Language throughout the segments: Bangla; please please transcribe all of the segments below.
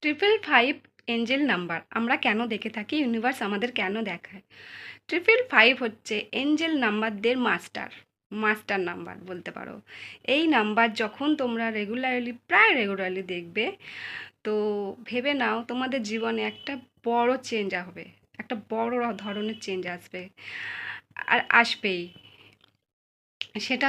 555 এঞ্জেল নাম্বার আমরা কেন দেখে থাকি, ইউনিভার্স আমাদের কেন দেখায়? 555 হচ্ছে এঞ্জেল নাম্বারদের মাস্টার নাম্বার বলতে পারো। এই নাম্বার যখন তোমরা প্রায় রেগুলারলি দেখবে, তো ভেবে নাও তোমাদের জীবনে একটা বড় চেঞ্জ হবে, একটা বড় ধরনের চেঞ্জ আসবে, আর আসবেই। সেটা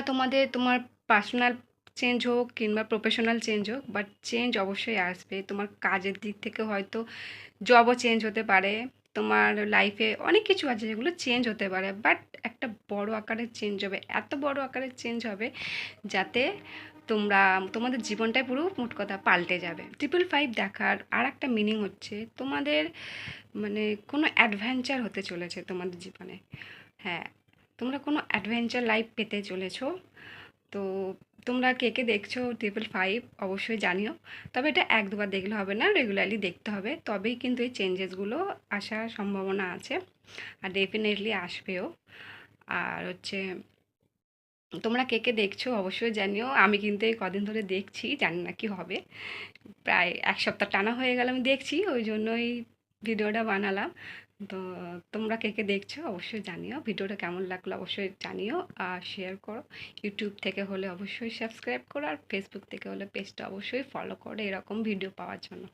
তোমার পার্সোনাল চেঞ্জ হোক কিংবা প্রফেশনাল চেঞ্জ হোক, বাট চেঞ্জ অবশ্যই আসবে। তোমার কাজের দিক থেকে হয়তো জবও চেঞ্জ হতে পারে, তোমার লাইফে অনেক কিছু আছে যেগুলো চেঞ্জ হতে পারে, বাট একটা বড় আকারের চেঞ্জ হবে, এত বড় আকারের চেঞ্জ হবে যাতে তোমাদের জীবনটাই পুরো মোট কথা পাল্টে যাবে। 555 দেখার আর একটা মিনিং হচ্ছে তোমাদের মানে কোনো অ্যাডভেঞ্চার হতে চলেছে তোমাদের জীবনে। হ্যাঁ, তোমরা কোনো অ্যাডভেঞ্চার লাইফ পেতে চলেছো। তো তোমরা কে কে দেখছো 555 অবশ্যই জানিও। তবে এটা এক দুবার দেখলে হবে না, রেগুলারলি দেখতে হবে, তবেই কিন্তু এই চেঞ্জেসগুলো আসার সম্ভাবনা আছে, আর ডেফিনেটলি আসবেও। আর হচ্ছে তোমরা কে কে দেখছো অবশ্যই জানিও। আমি কিন্তু এই কদিন ধরে দেখছি, জানি না কি হবে, প্রায় এক সপ্তাহ টানা হয়ে গেল আমি দেখছি, ওই জন্যই ভিডিওটা বানালাম। তো তোমরা কে কে দেখছো অবশ্যই জানিও, ভিডিওটা কেমন লাগলো অবশ্যই জানিও, আর শেয়ার করো। ইউটিউব থেকে হলে অবশ্যই সাবস্ক্রাইব করো, আর ফেসবুক থেকে হলে পেজটা অবশ্যই ফলো করো এরকম ভিডিও পাওয়ার জন্য।